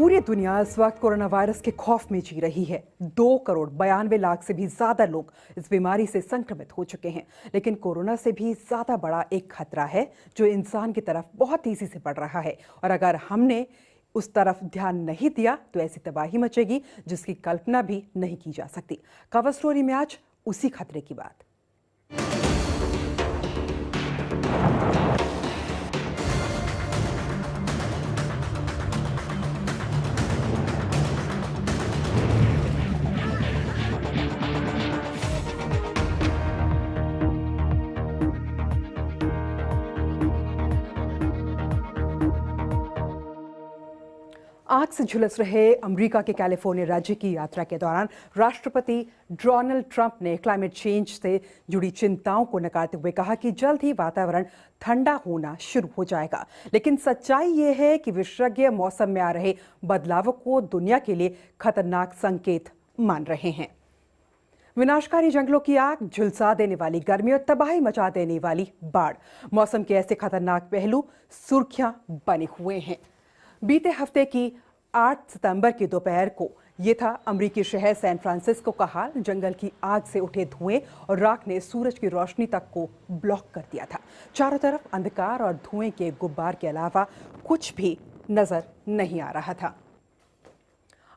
पूरी दुनिया इस वक्त कोरोना वायरस के खौफ में जी रही है। 2,92,92,00,000 से भी ज्यादा लोग इस बीमारी से संक्रमित हो चुके हैं। लेकिन कोरोना से भी ज्यादा बड़ा एक खतरा है जो इंसान की तरफ बहुत तेजी से बढ़ रहा है, और अगर हमने उस तरफ ध्यान नहीं दिया तो ऐसी तबाही मचेगी जिसकी कल्पना भी नहीं की जा सकती। कवर स्टोरी में आज उसी खतरे की बात। आग से झुलस रहे अमेरिका के कैलिफोर्निया राज्य की यात्रा के दौरान राष्ट्रपति डोनाल्ड ट्रंप ने क्लाइमेट चेंज से जुड़ी चिंताओं को नकारते हुए कहा कि जल्द ही वातावरण ठंडा होना शुरू हो जाएगा। लेकिन सच्चाई ये है कि विशेषज्ञ मौसम में आ रहे बदलावों को दुनिया के लिए खतरनाक संकेत मान रहे हैं। विनाशकारी जंगलों की आग, झुलसा देने वाली गर्मी और तबाही मचा देने वाली बाढ़, मौसम के ऐसे खतरनाक पहलू सुर्खियां बने हुए हैं। बीते हफ्ते की 8 सितंबर की दोपहर को ये था अमेरिकी शहर सैन फ्रांसिस्को का हाल। जंगल की आग से उठे धुएं और राख ने सूरज की रोशनी तक को ब्लॉक कर दिया था। चारों तरफ अंधकार और धुएं के गुब्बार के अलावा कुछ भी नजर नहीं आ रहा था।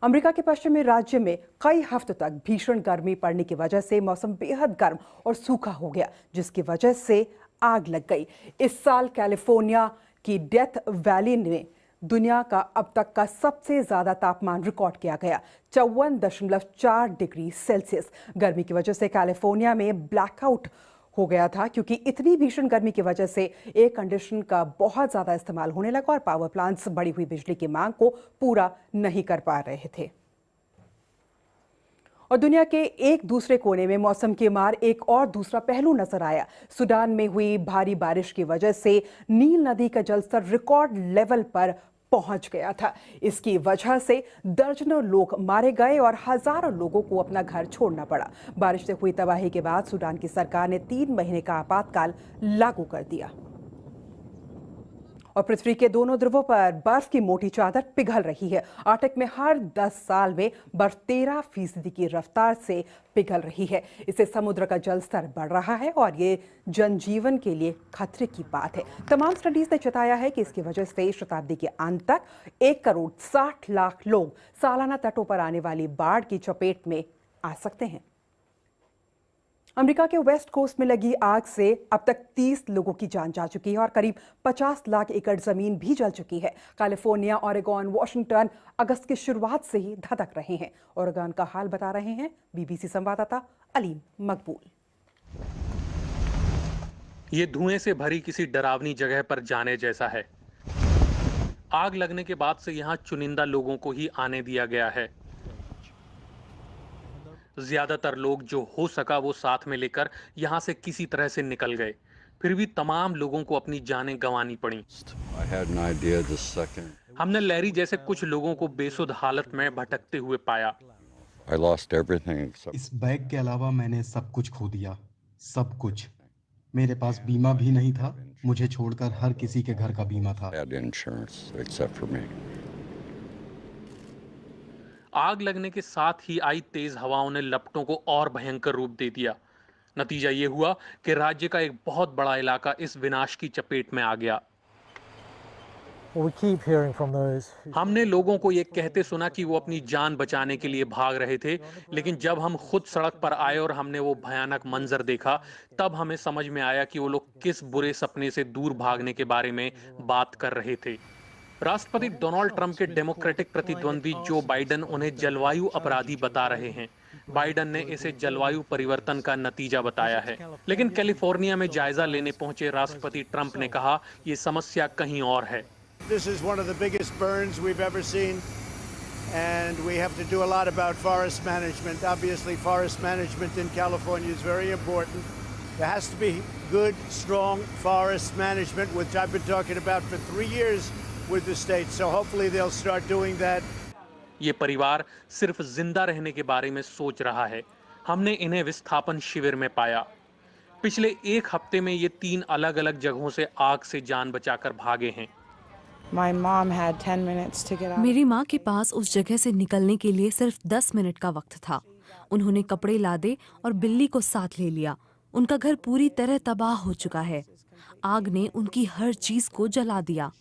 अमेरिका के पश्चिमी राज्य में कई हफ्तों तक भीषण गर्मी पड़ने की वजह से मौसम बेहद गर्म और सूखा हो गया, जिसकी वजह से आग लग गई। इस साल कैलिफोर्निया की डेथ वैली में दुनिया का अब तक का सबसे ज्यादा तापमान रिकॉर्ड किया गया, 54.4 डिग्री सेल्सियस। गर्मी की वजह से कैलिफोर्निया में ब्लैकआउट हो गया था, क्योंकि इतनी भीषण गर्मी की वजह से एयर कंडीशन का बहुत ज्यादा इस्तेमाल होने लगा और पावर प्लांट्स बढ़ी हुई बिजली की मांग को पूरा नहीं कर पा रहे थे। और दुनिया के एक दूसरे कोने में मौसम की मार एक और दूसरा पहलू नजर आया। सूडान में हुई भारी बारिश की वजह से नील नदी का जलस्तर रिकॉर्ड लेवल पर पहुंच गया था। इसकी वजह से दर्जनों लोग मारे गए और हजारों लोगों को अपना घर छोड़ना पड़ा। बारिश से हुई तबाही के बाद सूडान की सरकार ने 3 महीने का आपातकाल लागू कर दिया और पृथ्वी के दोनों ध्रुवों पर बर्फ की मोटी चादर पिघल रही है। आर्कटिक में हर 10 साल में बर्फ 13% की रफ्तार से पिघल रही है। इससे समुद्र का जलस्तर बढ़ रहा है और ये जनजीवन के लिए खतरे की बात है। तमाम स्टडीज ने जताया है कि इसकी वजह से शताब्दी के अंत तक 1,60,00,000 लोग सालाना तटों पर आने वाली बाढ़ की चपेट में आ सकते हैं। अमेरिका के वेस्ट कोस्ट में लगी आग से अब तक 30 लोगों की जान जा चुकी है और करीब 50 लाख एकड़ जमीन भी जल चुकी है। कैलिफोर्निया, ओरेगन, वॉशिंगटन अगस्त की शुरुआत से ही धधक रहे हैं। ओरेगन का हाल बता रहे हैं बीबीसी संवाददाता अलीम मकबूल। ये धुएं से भरी किसी डरावनी जगह पर जाने जैसा है। आग लगने के बाद से यहाँ चुनिंदा लोगों को ही आने दिया गया है। ज्यादातर लोग जो हो सका वो साथ में लेकर यहाँ से किसी तरह से निकल गए। फिर भी तमाम लोगों को अपनी जानें गंवानी पड़ी। हमने लैरी जैसे कुछ लोगों को बेसुध हालत में भटकते हुए पाया। इस बैग के अलावा मैंने सब कुछ खो दिया, सब कुछ। मेरे पास बीमा भी नहीं था। मुझे छोड़कर हर किसी के घर का बीमा था। आग लगने के साथ ही आई तेज हवाओं ने लपटों को और भयंकर रूप दे दिया। नतीजा ये हुआ कि राज्य का एक बहुत बड़ा इलाका इस विनाश की चपेट में आ गया। हमने लोगों को ये कहते सुना कि वो अपनी जान बचाने के लिए भाग रहे थे, लेकिन जब हम खुद सड़क पर आए और हमने वो भयानक मंजर देखा, तब हमें समझ में आया कि वो लोग किस बुरे सपने से दूर भागने के बारे में बात कर रहे थे। राष्ट्रपति डोनाल्ड ट्रंप के डेमोक्रेटिक प्रतिद्वंदी जो बाइडेन उन्हें जलवायु अपराधी बता रहे हैं। बाइडेन ने इसे जलवायु परिवर्तन का नतीजा बताया है। लेकिन कैलिफोर्निया में जायजा लेने पहुंचे राष्ट्रपति ट्रंप ने कहा, ये समस्या कहीं और है। This is one of the biggest burns we've ever seen, and we have to do a lot about forest management. Obviously, forest management in California is very important. There has to be good, strong forest management, which I've been talking about for 3 years with the state. So hopefully they'll start doing that. ये परिवार सिर्फ जिंदा रहने के बारे में सोच रहा है। हमने इन्हें विस्थापन शिविर में पाया। पिछले 1 हफ्ते में ये 3 अलग-अलग जगहों से आग से जान बचाकर भागे हैं। My mom had 10 minutes to get out. मेरी माँ के पास उस जगह से निकलने के लिए सिर्फ 10 मिनट का वक्त था। उन्होंने कपड़े लादे और बिल्ली को साथ ले लिया। उनका घर पूरी तरह तबाह हो चुका है। आग ने उनकी हर चीज को जला दिया।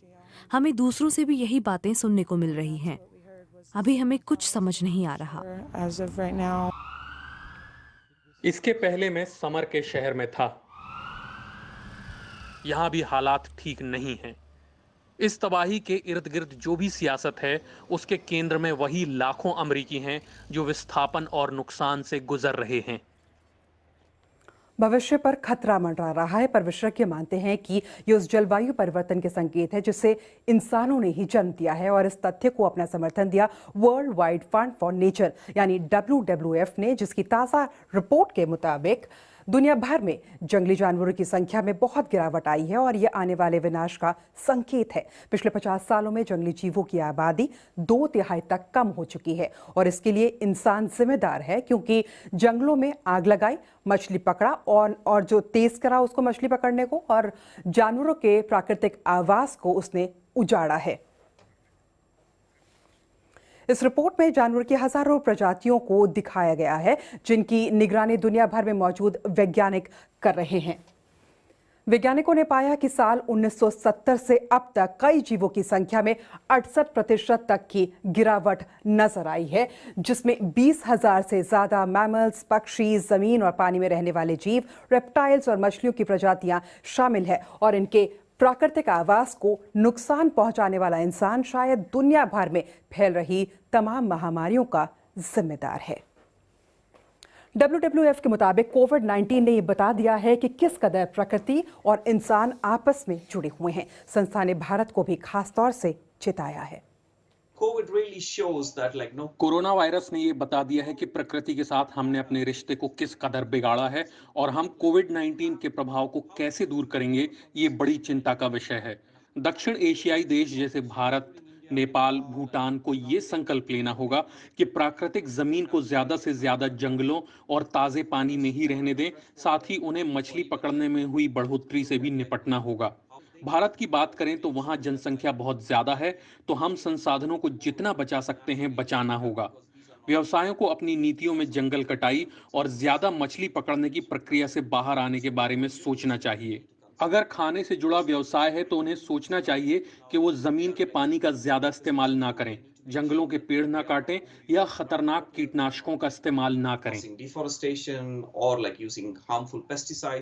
हमें दूसरों से भी यही बातें सुनने को मिल रही हैं। अभी हमें कुछ समझ नहीं आ रहा। As of right now. इसके पहले मैं समर के शहर में था। यहाँ भी हालात ठीक नहीं हैं। इस तबाही के इर्द गिर्द जो भी सियासत है, उसके केंद्र में वही लाखों अमरीकी हैं जो विस्थापन और नुकसान से गुजर रहे हैं। भविष्य पर खतरा मंडरा रहा है, पर विशेषज्ञ मानते हैं कि ये उस जलवायु परिवर्तन के संकेत है जिसे इंसानों ने ही जन्म दिया है। और इस तथ्य को अपना समर्थन दिया world wide fund for nature यानी WWF ने, जिसकी ताज़ा रिपोर्ट के मुताबिक दुनिया भर में जंगली जानवरों की संख्या में बहुत गिरावट आई है और ये आने वाले विनाश का संकेत है। पिछले 50 सालों में जंगली जीवों की आबादी 2/3 तक कम हो चुकी है और इसके लिए इंसान जिम्मेदार है, क्योंकि जंगलों में आग लगाई, मछली पकड़ा और जो तेज करा उसको मछली पकड़ने को, और जानवरों के प्राकृतिक आवास को उसने उजाड़ा है। इस रिपोर्ट में जानवर की हजारों प्रजातियों को दिखाया गया है जिनकी निगरानी दुनिया भर में मौजूद वैज्ञानिक कर रहे हैं। वैज्ञानिकों ने पाया कि साल 1970 से अब तक कई जीवों की संख्या में 68% तक की गिरावट नजर आई है, जिसमें 20,000 से ज्यादा मैमल्स, पक्षी, जमीन और पानी में रहने वाले जीव, रेप्टाइल्स और मछलियों की प्रजातियां शामिल है। और इनके प्राकृतिक आवास को नुकसान पहुंचाने वाला इंसान शायद दुनिया भर में फैल रही तमाम महामारियों का जिम्मेदार है। WWF के मुताबिक कोविड-19 ने यह बता दिया है कि किस कदर प्रकृति और इंसान आपस में जुड़े हुए हैं। संस्था ने भारत को भी खास तौर से चेताया है। कोरोना वायरस ने ये बता दिया है कि प्रकृति के साथ हमने अपने रिश्ते को किस कदर बिगाड़ा है और हम कोविड-19 के प्रभाव को कैसे दूर करेंगे, ये बड़ी चिंता का विषय है। दक्षिण एशियाई देश जैसे भारत, नेपाल, भूटान को ये संकल्प लेना होगा कि प्राकृतिक जमीन को ज्यादा से ज्यादा जंगलों और ताजे पानी में ही रहने दें, साथ ही उन्हें मछली पकड़ने में हुई बढ़ोतरी से भी निपटना होगा। भारत की बात करें तो वहां जनसंख्या बहुत ज्यादा है, तो हम संसाधनों को जितना बचा सकते हैं बचाना होगा। व्यवसायों को अपनी नीतियों में जंगल कटाई और ज्यादा मछली पकड़ने की प्रक्रिया से बाहर आने के बारे में सोचना चाहिए। अगर खाने से जुड़ा व्यवसाय है तो उन्हें सोचना चाहिए कि वो जमीन के पानी का ज्यादा इस्तेमाल ना करें, जंगलों के पेड़ ना काटें या खतरनाक कीटनाशकों का इस्तेमाल ना करें।